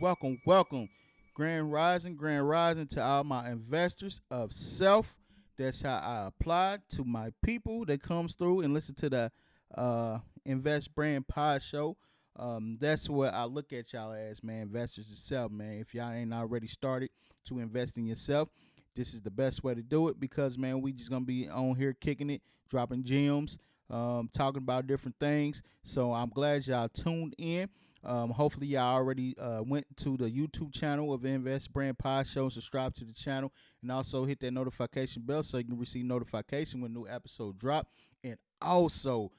welcome. Grand rising to all my investors of self. That's how I apply to my people that comes through and listen to the Invest Brand Podshow. That's what I look at y'all as, man. Investors of self, man. If y'all ain't already started to invest in yourself, this is the best way to do it because, man, we just gonna be on here kicking it, dropping gems, talking about different things. So I'm glad y'all tuned in. Hopefully y'all already went to the YouTube channel of Invest Brand Podshow and subscribe to the channel, and also hit that notification bell so you can receive notification when new episode drop. And also,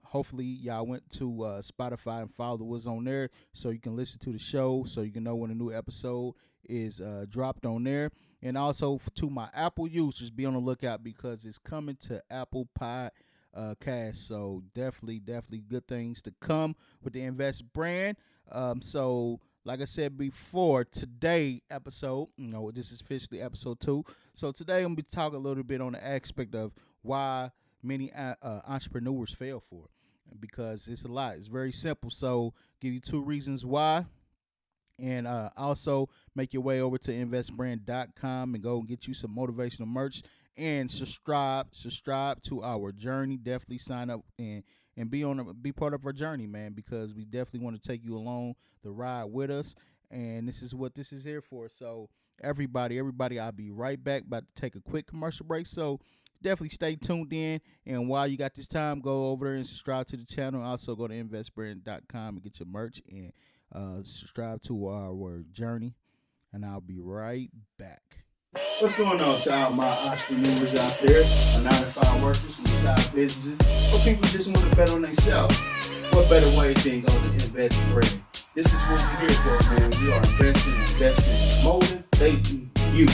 hopefully y'all went to Spotify and followed us on there so you can listen to the show, so you can know when a new episode is dropped on there. And also to my Apple users, be on the lookout because it's coming to Apple Podcast. So definitely good things to come with the Invest brand. So like I said before, today episode, this is officially episode 2. So today I'm gonna be talking a little bit on the aspect of why many entrepreneurs fail for it, because it's a lot. It's very simple. So give you 2 reasons why. And also make your way over to investbrand.com and go and get you some motivational merch and subscribe to our journey. Definitely sign up and be part of our journey, man, because we definitely want to take you along the ride with us. And this is what this is here for. So everybody, I'll be right back. About to take a quick commercial break. So definitely stay tuned in. And while you got this time, go over there and subscribe to the channel. Also go to investbrand.com and get your merch and subscribe to our journey, and I'll be right back. What's going on to all my entrepreneurs out there, my 9-to-5 workers with side businesses, or people who just want to bet on themselves? What better way than go to Invest Brand? This is what we're here for, man. We are investing, motivating you.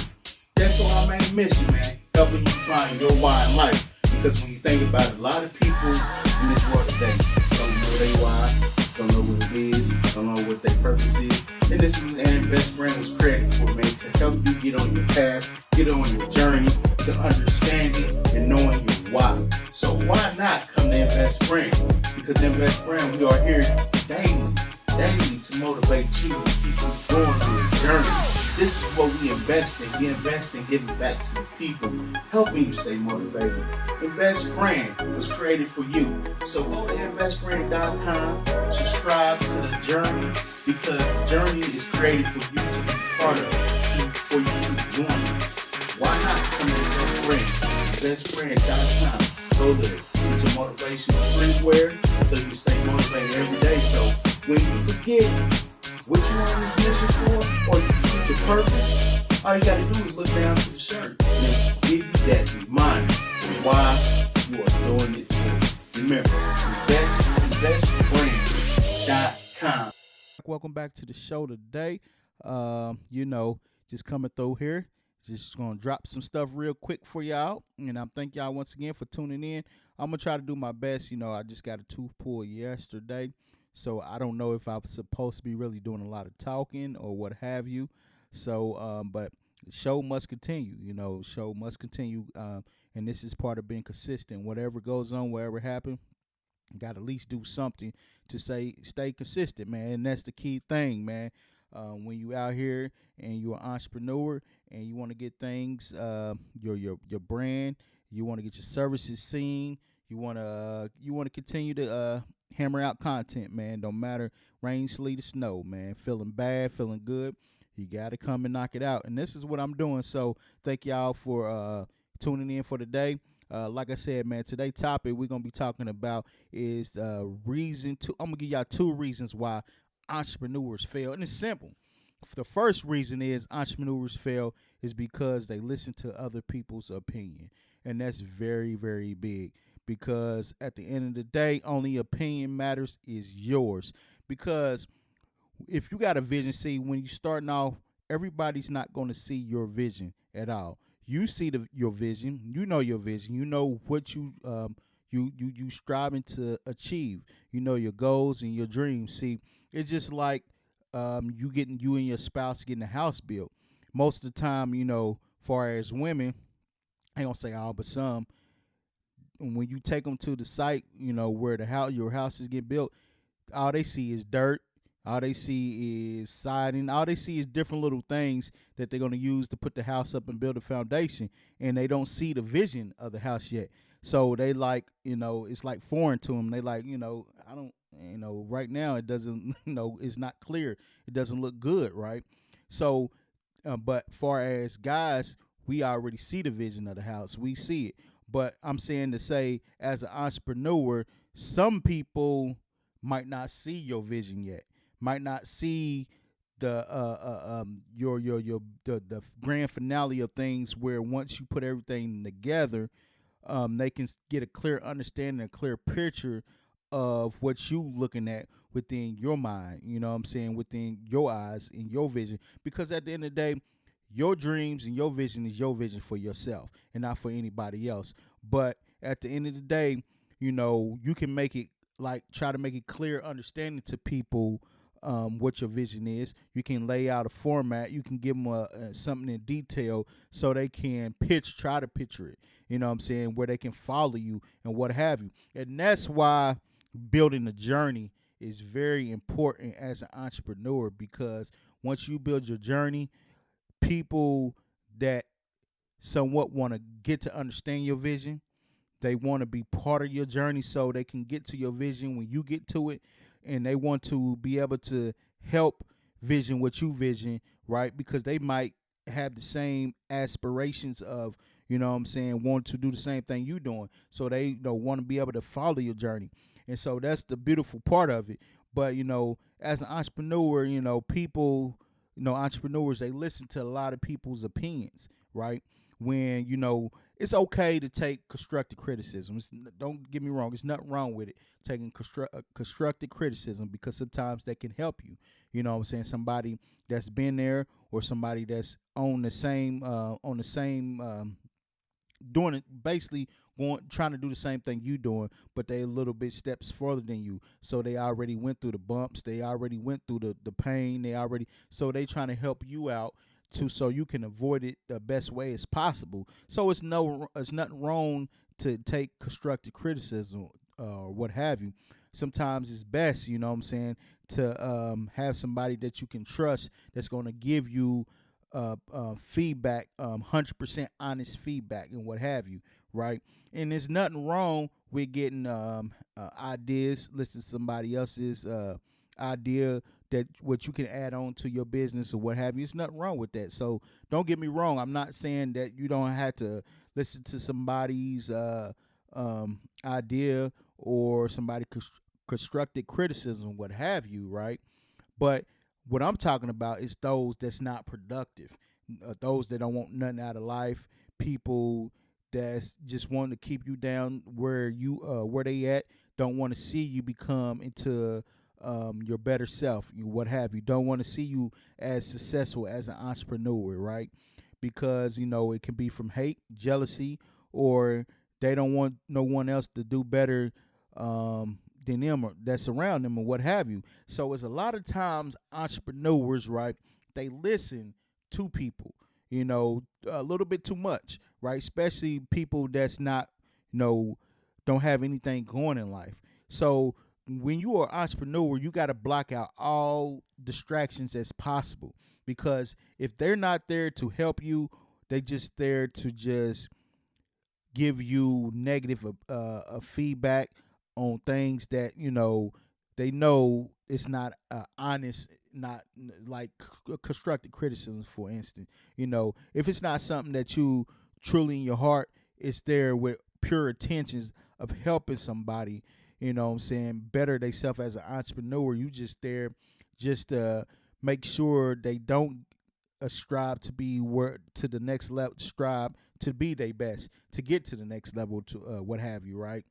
That's our main mission, man. Helping you find your why in life. Because when you think about it, a lot of people in this world today don't know their why, don't know what it is, don't know what their purpose is. And this is what Invest Brand was created for, man, to help you get on your path, get on your journey, to understanding and knowing your why. So why not come to Invest Brand? Because Invest Brand, we are here daily to motivate you to keep going through your journey. This is what we invest in. We invest in giving back to the people, helping you stay motivated. Invest Brand was created for you. So go to investbrand.com, subscribe to the journey, because the journey is created for you to be part of it, for you to join it. Why not come to Invest Brand? Investbrand.com. Go there. Get your motivational streetwear so you can stay motivated every day. So when you forget what you're on this mission for, or you forget your purpose, all you gotta do is look down to the shirt and it'll give you that reminder of why you are doing it for. Remember, investbrand.com. Welcome back to the show today. Just coming through here. Just gonna drop some stuff real quick for y'all. And I thank y'all once again for tuning in. I'm gonna try to do my best. I just got a tooth pulled yesterday, so I don't know if I'm supposed to be really doing a lot of talking or what have you. So, but the show must continue. Show must continue. And this is part of being consistent. Whatever goes on, whatever happens, you got to at least do something to stay consistent, man. And that's the key thing, man. When you out here and you're an entrepreneur and you want to get things, your brand, you want to get your services seen, you want to continue to hammer out content, man. Don't matter rain, sleet, or snow, man. Feeling bad, feeling good, you got to come and knock it out. And this is what I'm doing. So thank y'all for tuning in for today. Like I said, man, today's topic we're going to be talking about is I'm going to give y'all 2 reasons why entrepreneurs fail. And it's simple. The first reason is entrepreneurs fail is because they listen to other people's opinion. And that's very, very big, because at the end of the day, only opinion matters is yours. Because if you got a vision, see, when you're starting off, everybody's not going to see your vision at all. You see your vision, your vision, what you striving to achieve, your goals and your dreams. See, it's just like you and your spouse getting a house built. Most of the time, far as women, I ain't gonna say all, but some, when you take them to the site, where your house is getting built, all they see is dirt, All they see is siding. All they see is different little things that they're going to use to put the house up and build a foundation. And they don't see the vision of the house yet. So they like, it's like foreign to them. They like, I don't, right now it doesn't, it's not clear. It doesn't look good, right? So, but far as guys, we already see the vision of the house. We see it. But I'm saying to say, as an entrepreneur, some people might not see your vision yet. Might not see the the grand finale of things, where once you put everything together, they can get a clear understanding, a clear picture of what you looking at within your mind. You know what I'm saying? Within your eyes and your vision. Because at the end of the day, your dreams and your vision is your vision for yourself and not for anybody else. But at the end of the day, you can make it, like, try to make it clear understanding to people what your vision is. You can lay out a format. You can give them something in detail so they can try to picture it. You know what I'm saying? Where they can follow you and what have you. And that's why building a journey is very important as an entrepreneur, because once you build your journey, people that somewhat want to get to understand your vision, they want to be part of your journey so they can get to your vision when you get to it, and they want to be able to help vision what you vision, right? Because they might have the same aspirations of, want to do the same thing you doing. So they want to be able to follow your journey. And so that's the beautiful part of it. But, as an entrepreneur, people, entrepreneurs, they listen to a lot of people's opinions, right? When, it's okay to take constructive criticism. Don't get me wrong. There's nothing wrong with it, taking constructive criticism, because sometimes that can help you. You know what I'm saying? Somebody that's been there, or somebody that's on the same, doing it, basically trying to do the same thing you doing, but they a little bit steps further than you. So they already went through the bumps. They already went through the pain. So they trying to help you out so you can avoid it the best way as possible. So it's nothing wrong to take constructive criticism or what have you. Sometimes it's best, you know what I'm saying, to have somebody that you can trust that's going to give you feedback, 100% honest feedback and what have you, right? And there's nothing wrong with getting ideas, listen to somebody else's idea, that what you can add on to your business or what have you. There's nothing wrong with that. So don't get me wrong. I'm not saying that you don't have to listen to somebody's idea or somebody constructive criticism, what have you, right? But what I'm talking about is those that's not productive, those that don't want nothing out of life, people that's just want to keep you down where they at, don't want to see you become into your better self, what have you. Don't want to see you as successful as an entrepreneur, right? Because it can be from hate, jealousy, or they don't want no one else to do better than them, or that's around them, or what have you. So it's a lot of times entrepreneurs, right, they listen to people, a little bit too much, right? Especially people that's not, don't have anything going in life. So when you are an entrepreneur, you got to block out all distractions as possible, because if they're not there to help you, they just there to just give you negative feedback on things that they know it's not honest, not like constructive criticism. For instance, if it's not something that you truly in your heart, it's there with pure intentions of helping somebody, better themselves as an entrepreneur. You just there just to make sure they don't strive to be to the next level, strive to be their best, to get to the next level, to what have you, right?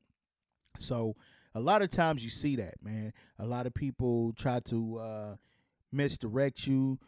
So a lot of times you see that, man. A lot of people try to misdirect you,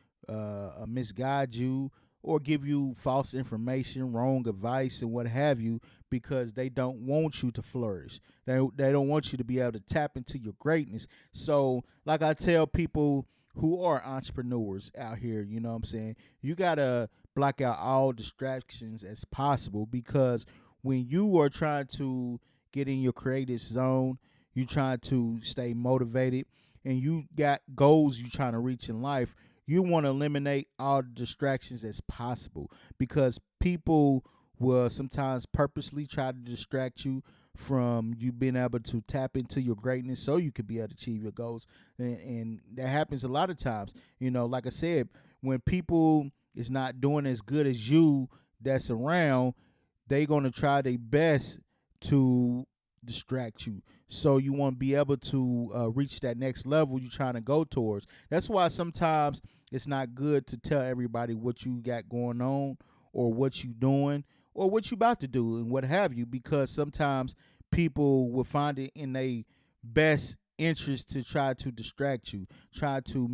misguide you, or give you false information, wrong advice, and what have you, because they don't want you to flourish. They don't want you to be able to tap into your greatness. So like I tell people who are entrepreneurs out here, you know what I'm saying, you got to block out all distractions as possible, because when you are trying to get in your creative zone, you trying to stay motivated, and you got goals you trying to reach in life, you want to eliminate all the distractions as possible, because people will sometimes purposely try to distract you from you being able to tap into your greatness so you could be able to achieve your goals. And that happens a lot of times. Like I said, when people is not doing as good as you that's around, they going to try their best to distract you. So you want to be able to reach that next level you're trying to go towards. That's why sometimes it's not good to tell everybody what you got going on or what you doing or what you about to do and what have you, because sometimes people will find it in their best interest to try to distract you, try to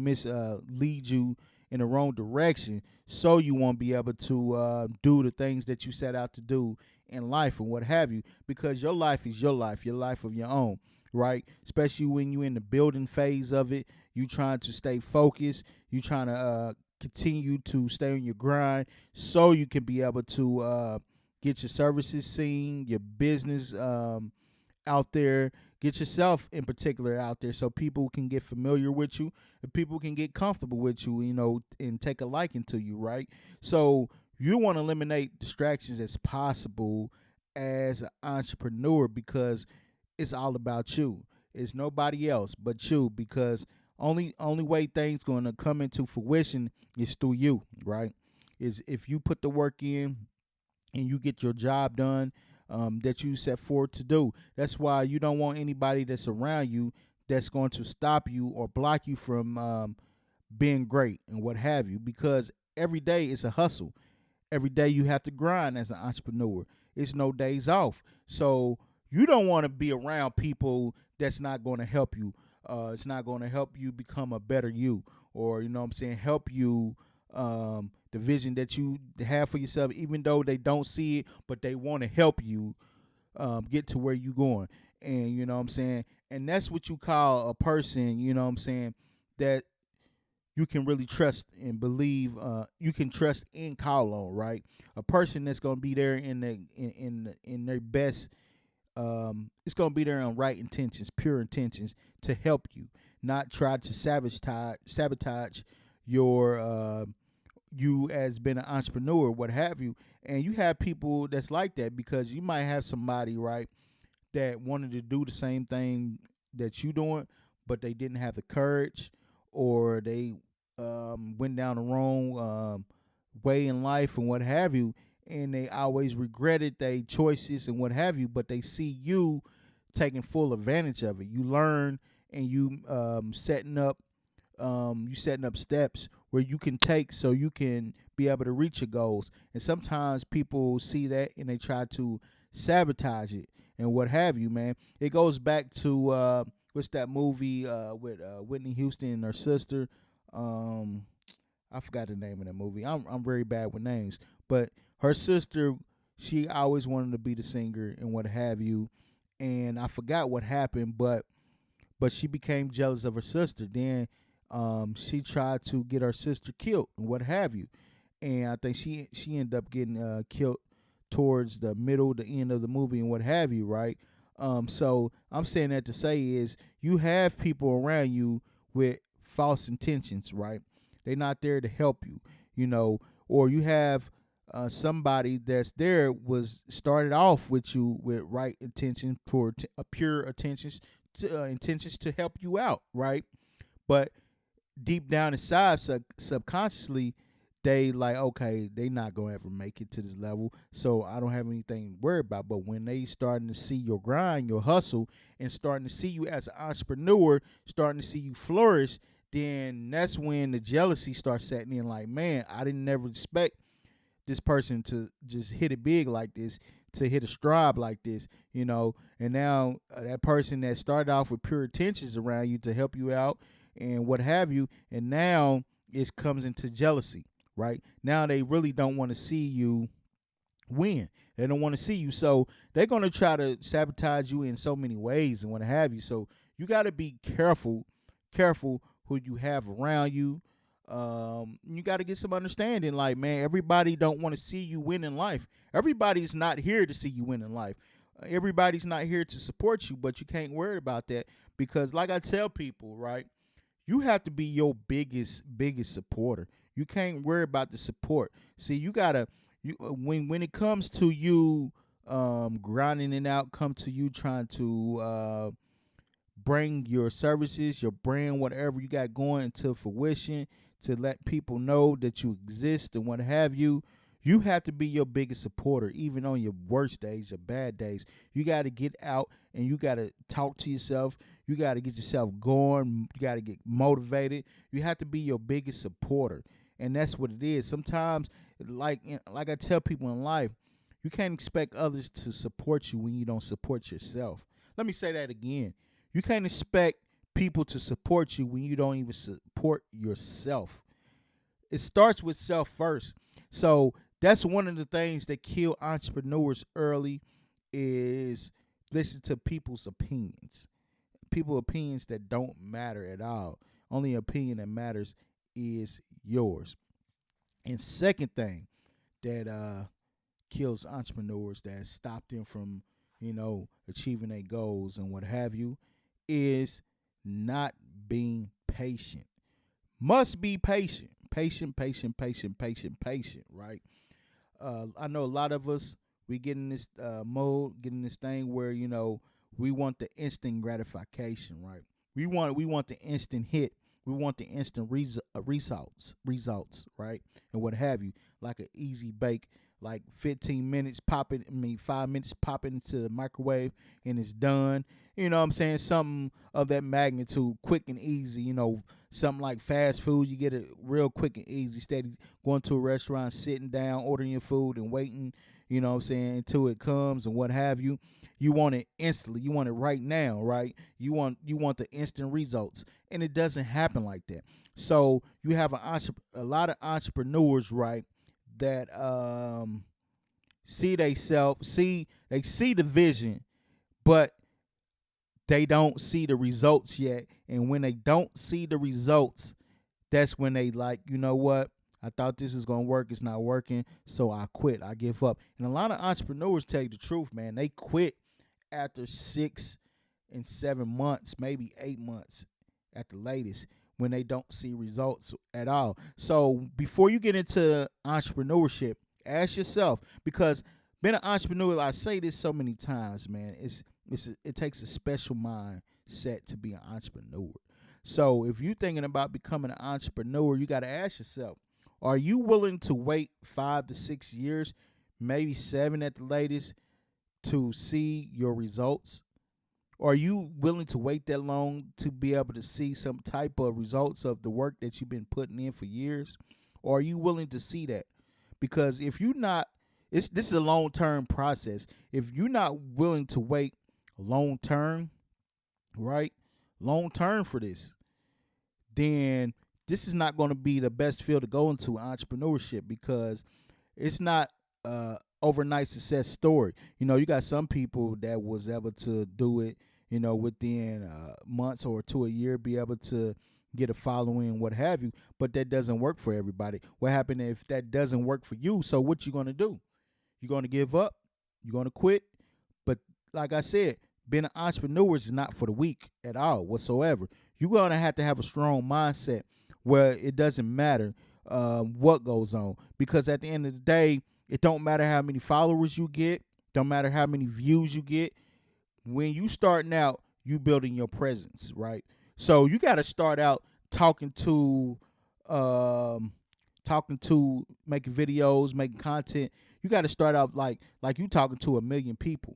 lead you in the wrong direction, so you won't be able to do the things that you set out to do in life and what have you, because your life is your life of your own, right? Especially when you're in the building phase of it, you trying to stay focused, you trying to continue to stay on your grind so you can be able to get your services seen, your business out there, get yourself in particular out there so people can get familiar with you and people can get comfortable with you, and take a liking to you, right? So you want to eliminate distractions as possible as an entrepreneur, because it's all about you. It's nobody else but you, because only way things going to come into fruition is through you, right? Is if you put the work in and you get your job done that you set forward to do. That's why you don't want anybody that's around you that's going to stop you or block you from being great and what have you, because every day is a hustle. Every day you have to grind as an entrepreneur. It's no days off. So you don't want to be around people that's not going to help you. It's not going to help you become a better you, or, help you the vision that you have for yourself, even though they don't see it, but they want to help you get to where you're going. And, and that's what you call a person, that you can really trust and believe, you can trust and call on, right? A person that's going to be there in their best, it's going to be there on right intentions, pure intentions to help you, not try to sabotage your you as being an entrepreneur, what have you. And you have people that's like that, because you might have somebody, right, that wanted to do the same thing that you doing, but they didn't have the courage, or they went down the wrong way in life and what have you, and they always regretted their choices and what have you, but they see you taking full advantage of it. You learn, and you setting up steps where you can take so you can be able to reach your goals. And sometimes people see that and they try to sabotage it and what have you, man. It goes back to what's that movie with Whitney Houston and her sister? I forgot the name of that movie. I'm very bad with names, but her sister, she always wanted to be the singer and what have you. And I forgot what happened, but she became jealous of her sister. Then she tried to get her sister killed and what have you. And I think she ended up getting killed towards the end of the movie and what have you, right? So I'm saying that to say is you have people around you with false intentions, right? They're not there to help you, or you have somebody that's there was started off with you with right intention, for pure intentions to help you out, right? But deep down inside, subconsciously, they like, okay, they not gonna ever make it to this level, so I don't have anything to worry about. But when they starting to see your grind, your hustle, and starting to see you as an entrepreneur, starting to see you flourish, then that's when the jealousy starts setting in. Like, man, I didn't never expect this person to just hit it big like this, to hit a stride like this, And now that person that started off with pure intentions around you to help you out and what have you, and now it comes into jealousy, right? Now they really don't want to see you win. They don't want to see you, so they're going to try to sabotage you in so many ways and what have you. So you got to be careful who you have around you. You got to get some understanding. Like, man, everybody don't want to see you win in life. Everybody's not here to see you win in life. Everybody's not here to support you, but you can't worry about that, because like I tell people, right, You have to be your biggest supporter. You can't worry about the support. See, you gotta when it comes to you grinding it out, come to you trying to bring your services, your brand, whatever you got going into fruition, to let people know that you exist and what have you. You have to be your biggest supporter, even on your worst days, your bad days. You got to get out and you got to talk to yourself. You got to get yourself going. You got to get motivated. You have to be your biggest supporter, and that's what it is. Sometimes, like I tell people in life, you can't expect others to support you when you don't support yourself. Let me say that again. You can't expect people to support you when you don't even support yourself. It starts with self first. So that's one of the things that kill entrepreneurs early is listen to people's opinions. People's opinions that don't matter at all. Only opinion that matters is yours. And second thing that kills entrepreneurs, that stop them from, achieving their goals and what have you, is not being patient. Must be patient. Patient, right? I know a lot of us, we get in this mode, get in this thing where, we want the instant gratification, right? We want the instant hit. We want the instant results, right? And what have you, like an easy bake, like 15 minutes, 5 minutes, pop it into the microwave and it's done. You know what I'm saying? Something of that magnitude, quick and easy, something like fast food. You get it real quick and easy, steady going to a restaurant, sitting down, ordering your food and waiting, until it comes and what have you. You want it instantly. You want it right now, right? You want the instant results. And it doesn't happen like that. So you have a lot of entrepreneurs, right, that see they see the vision, but they don't see the results yet. And when they don't see the results, that's when they like, you know what? I thought this is going to work. It's not working. So I quit. I give up. And a lot of entrepreneurs tell you the truth, man. They quit after 6 and 7 months, maybe 8 months at the latest, when they don't see results at all. So before you get into entrepreneurship, ask yourself, because being an entrepreneur, I say this so many times, man, it takes a special mindset to be an entrepreneur. So if you're thinking about becoming an entrepreneur, you got to ask yourself, are you willing to wait 5 to 6 years, maybe 7 at the latest, to see your results? Are you willing to wait that long to be able to see some type of results of the work that you've been putting in for years? Or are you willing to see that? Because if you're not, this is a long-term process. If you're not willing to wait long-term, right, long-term for this, then this is not going to be the best field to go into entrepreneurship, because it's not overnight success story. You got some people that was able to do it, within months or to a year, be able to get a following, what have you. But that doesn't work for everybody. What happened if that doesn't work for you? So what you going to do? You're going to give up? You're going to quit? But like I said, being an entrepreneur is not for the weak at all whatsoever. You're going to have a strong mindset where it doesn't matter what goes on. Because at the end of the day, it don't matter how many followers you get. Don't matter how many views you get. When you starting out, you building your presence, right? So you got to start out talking to, making videos, making content. You got to start out like you talking to 1 million people.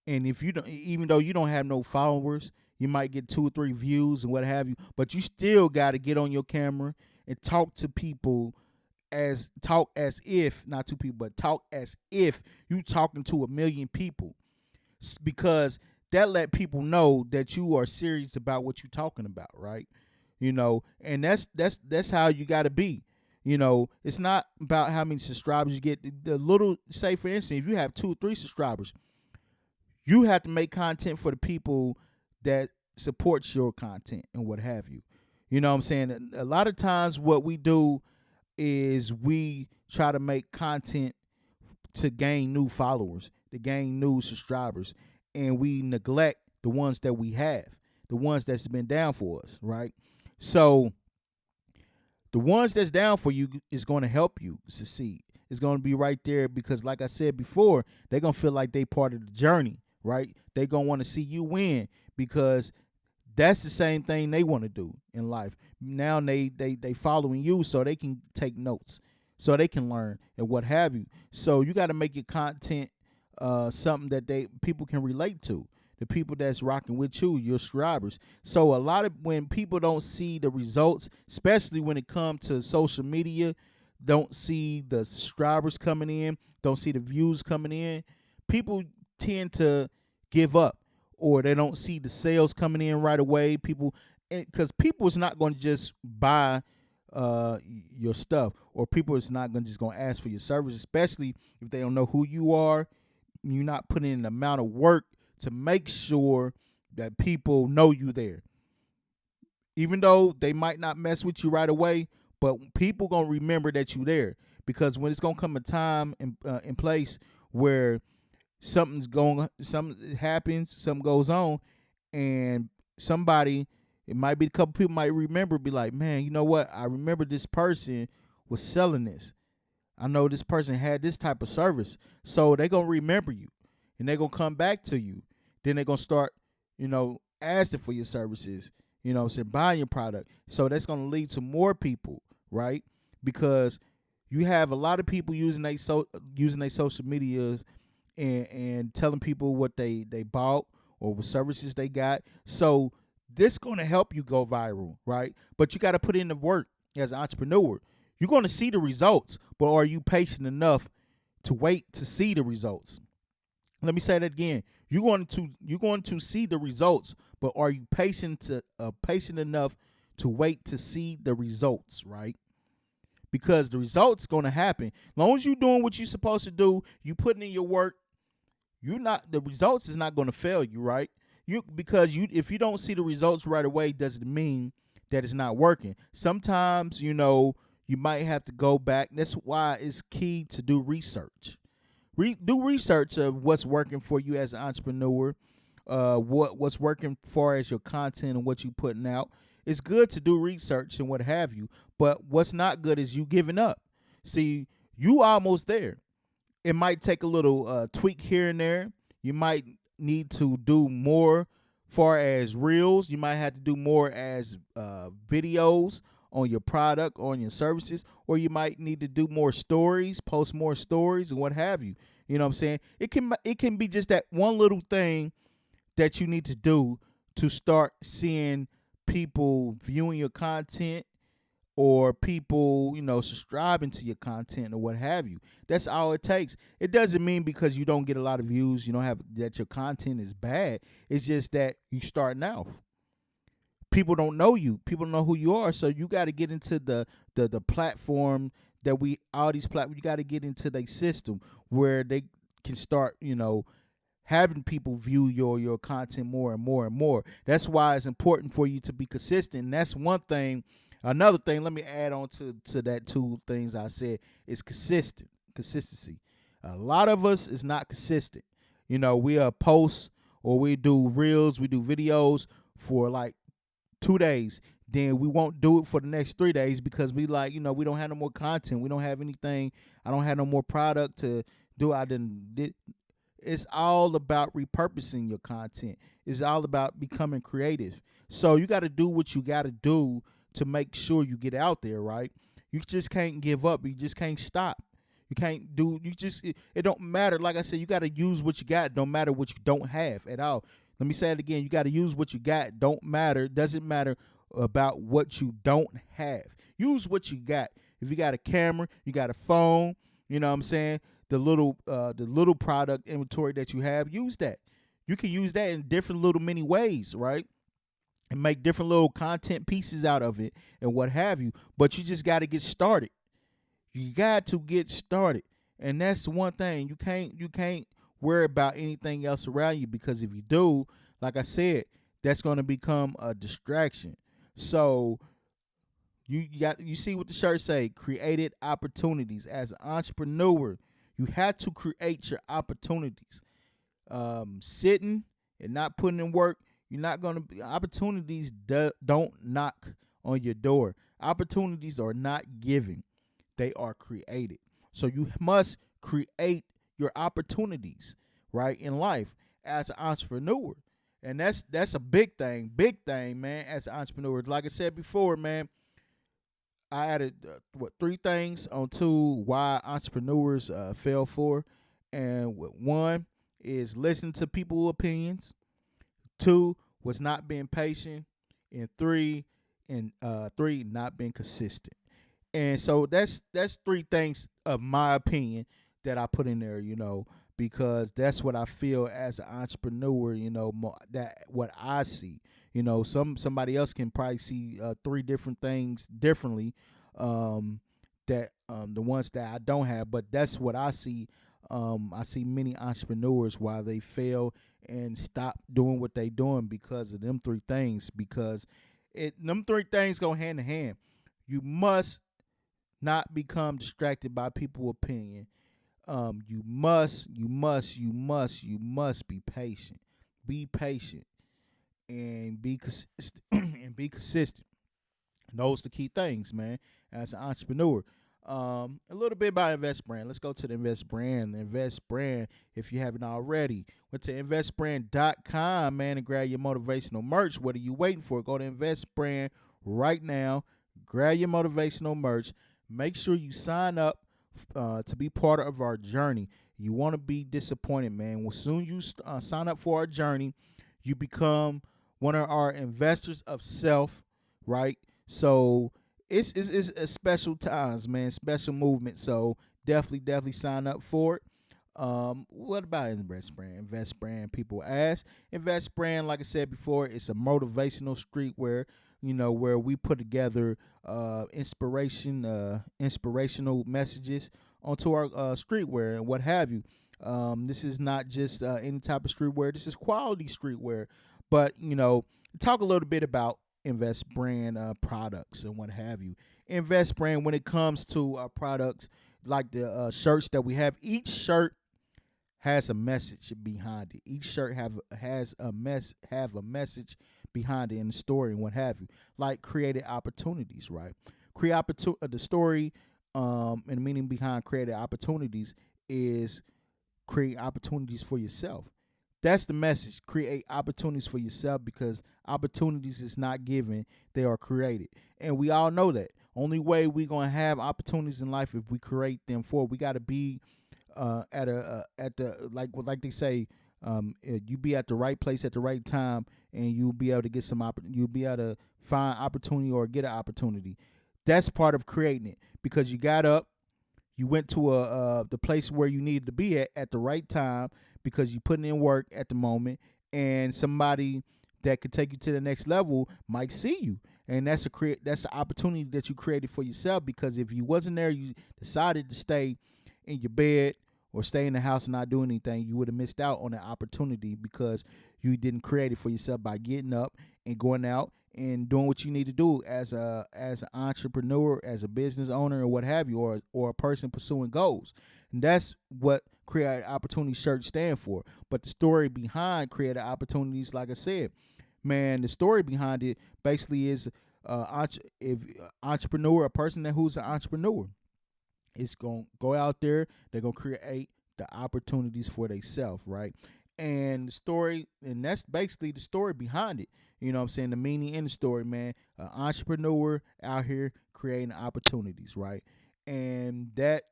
And if you don't, even though you don't have no followers, you might get 2 or 3 views and what have you, but you still got to get on your camera and talk to people talk as if you talking to 1 million people, because that let people know that you are serious about what you're talking about, right? And that's how you got to be. It's not about how many subscribers you get. The little, say for instance, if you have 2 or 3 subscribers, you have to make content for the people that supports your content and what have you. You know what I'm saying? A lot of times what we do is we try to make content to gain new followers, to gain new subscribers, and we neglect the ones that we have, the ones that's been down for us, right? So the ones that's down for you is going to help you succeed. It's going to be right there because, like I said before, they're going to feel like they part of the journey, right? They're going to want to see you win because that's the same thing they want to do in life. Now they following you so they can take notes, so they can learn and what have you. So you got to make your content something that people can relate to. The people that's rocking with you, your subscribers. So a lot of when people don't see the results, especially when it comes to social media, don't see the subscribers coming in, don't see the views coming in, people tend to give up, or they don't see the sales coming in right away. Because people is not going to just buy your stuff, or people is not just going to ask for your service, especially if they don't know who you are. You're not putting in the amount of work to make sure that people know you there. Even though they might not mess with you right away, but people going to remember that you there, because when it's going to come a time in place where something happens, something goes on, and it might be a couple people might remember, be like, man, you know what? I remember this person was selling this. I know this person had this type of service. So they're going to remember you, and they're going to come back to you. Then they're going to start, asking for your services, buying your product. So that's going to lead to more people, right? Because you have a lot of people using their social media and telling people what they bought or what services they got. So this going to help you go viral, right? But you got to put in the work as an entrepreneur. You're going to see the results, but are you patient enough to wait to see the results? Let me say that again. You're going to see the results, but are you patient enough to wait to see the results, right? Because the results going to happen. As long as you're doing what you're supposed to do, you putting in your work, the results is not going to fail you, right? If you don't see the results right away, doesn't mean that it's not working. Sometimes, you might have to go back. That's why it's key to do research. Do research of what's working for you as an entrepreneur, what's working far as your content and what you're putting out. It's good to do research and what have you, but what's not good is you giving up. See, you almost there. It might take a little tweak here and there. You might need to do more far as reels. You might have to do more as videos on your product, on your services, or you might need to do more stories, post more stories, and what have you. You know what I'm saying? It can be just that one little thing that you need to do to start seeing people viewing your content, or people, subscribing to your content or what have you. That's all it takes. It doesn't mean because you don't get a lot of views, that your content is bad. It's just that you starting out. People don't know you. People don't know who you are. So you got to get into the platform all these platforms, you got to get into their system where they can start, having people view your content more and more and more. That's why it's important for you to be consistent. And that's one thing. Another thing, let me add on to that two things I said, is consistency. A lot of us is not consistent. We post, or we do reels, we do videos for like 2 days. Then we won't do it for the next 3 days because we we don't have no more content. We don't have anything. I don't have no more product to do. It's all about repurposing your content. It's all about becoming creative. So you got to do what you got to do to make sure you get out there, right? You just can't give up. You just can't stop. You can't it don't matter. Like I said, you got to use what you got. Don't matter what you don't have at all. Let me say it again. You got to use what you got. Doesn't matter about what you don't have. Use what you got. If you got a camera, you got a phone, you know what I'm saying? The little product inventory that you have, use that. You can use that in different little many ways, right? And make different little content pieces out of it and what have you. But you just got to get started. You got to get started. And that's one thing. You can't worry about anything else around you, because if you do, like I said, that's going to become a distraction. So you see what the shirt say, created opportunities. As an entrepreneur, you have to create your opportunities. Sitting and not putting in work, you're not going to be, opportunities don't knock on your door. Opportunities are not given, they are created. So you must create your opportunities, right, in life as an entrepreneur. And that's a big thing, man, as an entrepreneur. Like I said before, man, I added three things onto why entrepreneurs fail for, and one is listening to people's opinions. Two was not being patient, and three not being consistent. And so that's three things of my opinion that I put in there, because that's what I feel as an entrepreneur, that what I see. Somebody else can probably see three different things differently, that the ones that I don't have, but that's what I see. I see many entrepreneurs why they fail and stop doing what they doing because of them three things. Because them three things go hand in hand. You must not become distracted by people's opinion. You must be patient. Be patient and be consistent. And be consistent. Those the key things, man, as an entrepreneur. A little bit about Invest Brand. Let's go to the Invest Brand. Invest Brand, if you haven't already. Went to investbrand.com, man, and grab your motivational merch. What are you waiting for? Go to Invest Brand right now. Grab your motivational merch. Make sure you sign up to be part of our journey. You want to be disappointed, man. As soon as you sign up for our journey, you become one of our investors of self, right? So it's a special times, man, special movement. So definitely sign up for it. What about Invest Brand? Invest Brand, people ask. Invest Brand, like I said before, it's a motivational streetwear, where we put together inspirational messages onto our streetwear and what have you. This is not just any type of streetwear. This is quality streetwear. But, talk a little bit about Invest Brand products and what have you. Invest Brand, when it comes to our products, like the shirts that we have, each shirt has a message behind it. Each shirt has a message behind it, in the story and what have you. Like created opportunities, right? The story and the meaning behind created opportunities is create opportunities for yourself. That's the message. Create opportunities for yourself, because opportunities is not given, they are created. And we all know that. Only way we're going to have opportunities in life if we create them for. We got to be at the like they say, you be at the right place at the right time, and you'll be able to get you'll be able to find opportunity or get an opportunity. That's part of creating it, because you got up, you went to the place where you needed to be at the right time, because you putting in work at the moment, and somebody that could take you to the next level might see you. And that's an opportunity that you created for yourself, because if you wasn't there, you decided to stay in your bed or stay in the house and not do anything, you would have missed out on that opportunity, because you didn't create it for yourself by getting up and going out and doing what you need to do as an entrepreneur, as a business owner, or what have you, or a person pursuing goals. And that's what Creative Opportunity shirts stand for. But the story behind Creative Opportunities, like I said, man, the story behind it basically is entrepreneur, a person who's an entrepreneur, is going to go out there, they're going to create the opportunities for themselves, right? And the story, and that's basically the story behind it. You know what I'm saying? The meaning in the story, man. An entrepreneur out here creating opportunities, right? And that's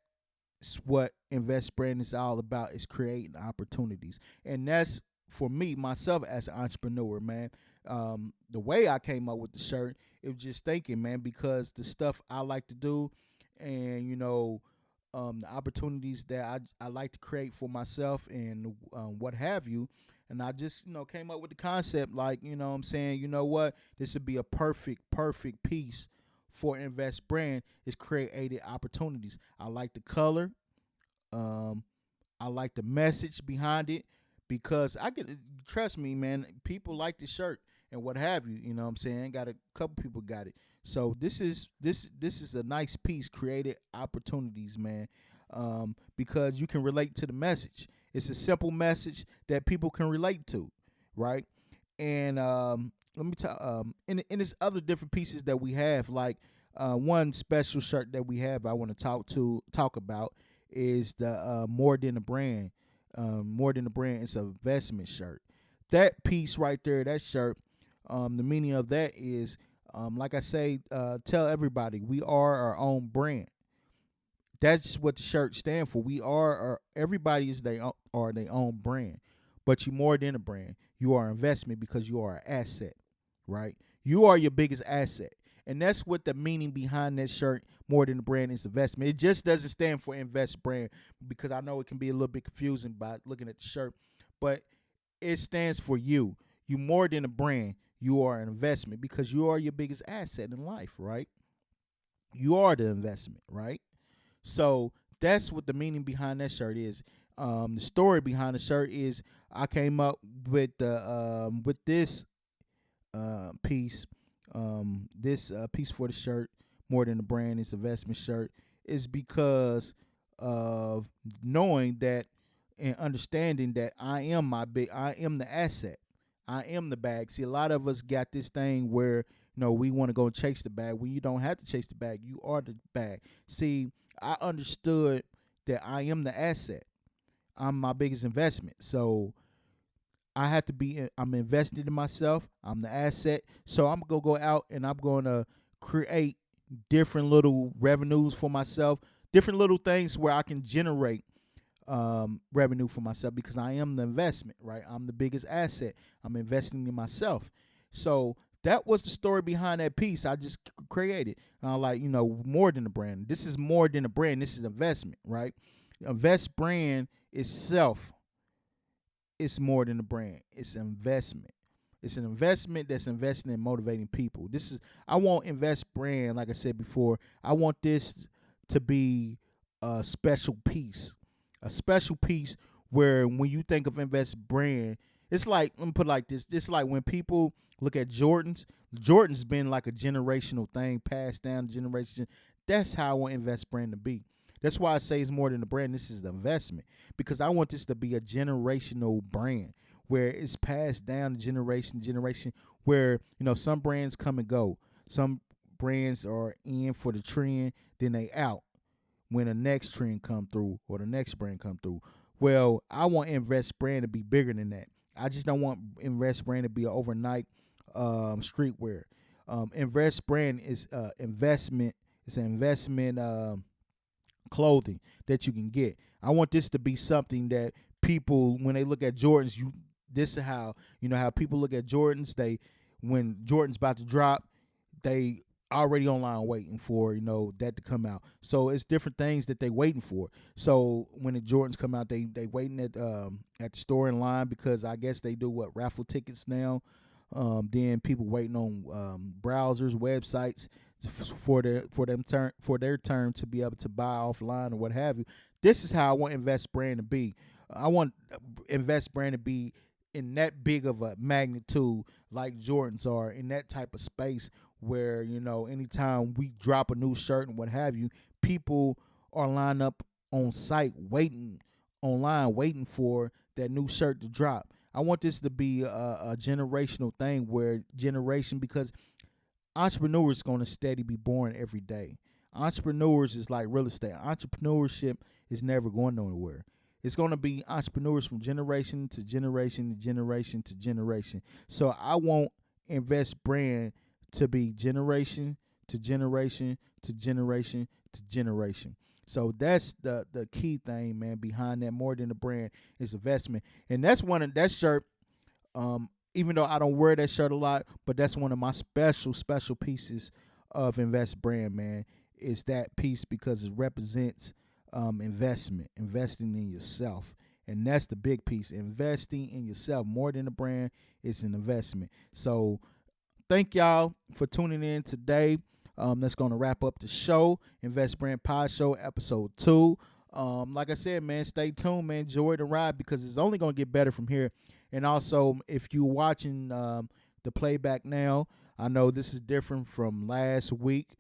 what Invest Brand is all about, is creating opportunities. And that's for me, myself, as an entrepreneur, man. The way I came up with the shirt, it was just thinking, man, because the stuff I like to do, and the opportunities that I like to create for myself, and what have you. And I just came up with the concept, like, what I'm saying, what, this would be a perfect piece for Invest Brand, is created opportunities. I like the color, I like the message behind it, because trust me, man, people like the shirt and what have you. You know what I'm saying? Got a couple people got it. So this is a nice piece, created opportunities, man, because you can relate to the message. It's a simple message that people can relate to, right? And let me tell in this other different pieces that we have, like one special shirt that we have I want to talk about is the more than a brand. More than a brand, it's an investment shirt. That piece right there, that shirt, the meaning of that is, like I say, tell everybody we are our own brand. That's what the shirt stands for. We are everybody is are their own brand, but you more than a brand. You are an investment because you are an asset, right? You are your biggest asset, and that's what the meaning behind that shirt. More than a brand is investment. It just doesn't stand for invest brand because I know it can be a little bit confusing by looking at the shirt, but it stands for you. You more than a brand. You are an investment because you are your biggest asset in life, right? You are the investment, right? So that's what the meaning behind that shirt is. The story behind the shirt is I came up with this piece. This piece for the shirt, more than the brand, is investment shirt, is because of knowing that and understanding that I am the asset. I am the bag. See, a lot of us got this thing where we want to go chase the bag. When you don't have to chase the bag, you are the bag. See, I understood that I am the asset. I'm my biggest investment. So I have to be. I'm invested in myself. I'm the asset. So I'm gonna go out and I'm gonna create different little revenues for myself, different little things where I can generate revenue for myself because I am the investment, right? I'm the biggest asset. I'm investing in myself. So that was the story behind that piece I just created. More than a brand. This is more than a brand. This is investment, right? Invest brand itself. It's more than a brand. It's an investment. It's an investment that's investing in motivating people. I want Invest Brand, like I said before, I want this to be a special piece. A special piece where when you think of Invest Brand, it's like, let me put it like this. It's like when people look at Jordan's been like a generational thing, passed down generation. That's how I want Invest Brand to be. That's why I say it's more than a brand. This is the investment because I want this to be a generational brand where it's passed down generation to generation. Where some brands come and go, some brands are in for the trend, then they out when the next trend come through or the next brand come through. Well, I want Invest Brand to be bigger than that. I just don't want Invest Brand to be an overnight streetwear. Invest Brand is investment. It's an investment. Clothing that you can get. I want this to be something that people, when they look at Jordans, this is how people look at Jordans. When Jordan's about to drop, they already online waiting for that to come out. So it's different things that they waiting for. So when the Jordans come out, they waiting at the store in line because I guess they do raffle tickets now. Then people waiting on browsers, websites for their turn to be able to buy offline or what have you. This is how I want Invest Brand to be. I want Invest Brand to be in that big of a magnitude like Jordans are, in that type of space where anytime we drop a new shirt and what have you, people are lined up on site waiting for that new shirt to drop. I want this to be a generational thing because entrepreneurs going to steady be born every day. Entrepreneurs is like real estate. Entrepreneurship is never going nowhere. It's going to be entrepreneurs from generation to generation to generation to generation. So I want Invest Brand to be generation to generation to generation to generation. So that's the key thing, man, behind that. More than a brand is investment. And that's one of that shirt, even though I don't wear that shirt a lot, but that's one of my special pieces of Invest Brand, man, is that piece because it represents investing in yourself. And that's the big piece. Investing in yourself. More than a brand, it's an investment. So thank y'all for tuning in today. That's going to wrap up the show, Invest Brand Podshow, Episode 2. Like I said, man, stay tuned, man. Enjoy the ride because it's only going to get better from here. And also, if you're watching the playback now, I know this is different from last week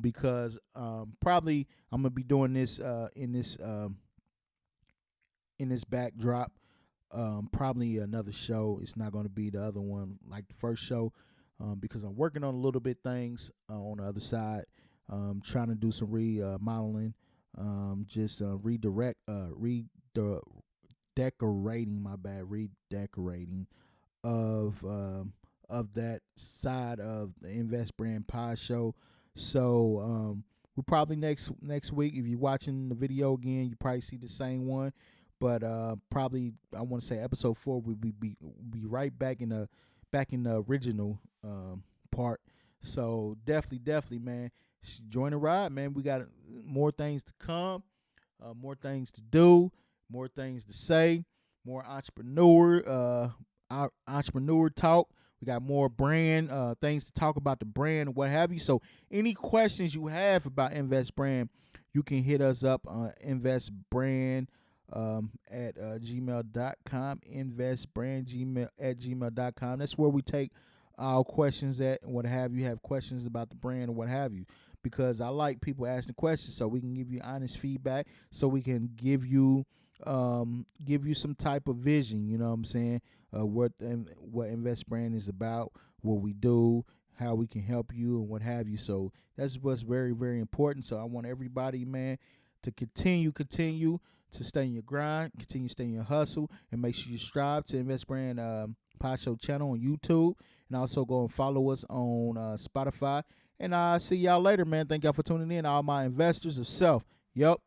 because probably I'm going to be doing this in this backdrop probably another show. It's not going to be the other one like the first show, because I'm working on a little bit things on the other side. Trying to do some remodeling, just redecorating. My bad, redecorating of that side of the Invest Brand Podshow. So we probably next week, if you're watching the video again, you probably see the same one. But probably I want to say episode 4 will be right back in the original part. So definitely, man, join the ride, man. We got more things to come, more things to do, more things to say, more entrepreneur talk. We got more brand things to talk about the brand and what have you. So any questions you have about Invest Brand, you can hit us up on investbrand at gmail.com, investbrand at gmail.com. That's where we take our questions at and what have you. Have questions about the brand or what have you, because I like people asking questions so we can give you honest feedback, so we can give you some type of vision, you know what I'm saying, what Invest Brand is about, what we do, how we can help you and what have you. So that's what's very, very important. So I want everybody, man, to continue to stay in your grind, continue to stay in your hustle, and make sure you subscribe to Invest Brand Podshow channel on YouTube, and also go and follow us on Spotify. And I'll see y'all later, man. Thank y'all for tuning in, all my investors of self. Yup.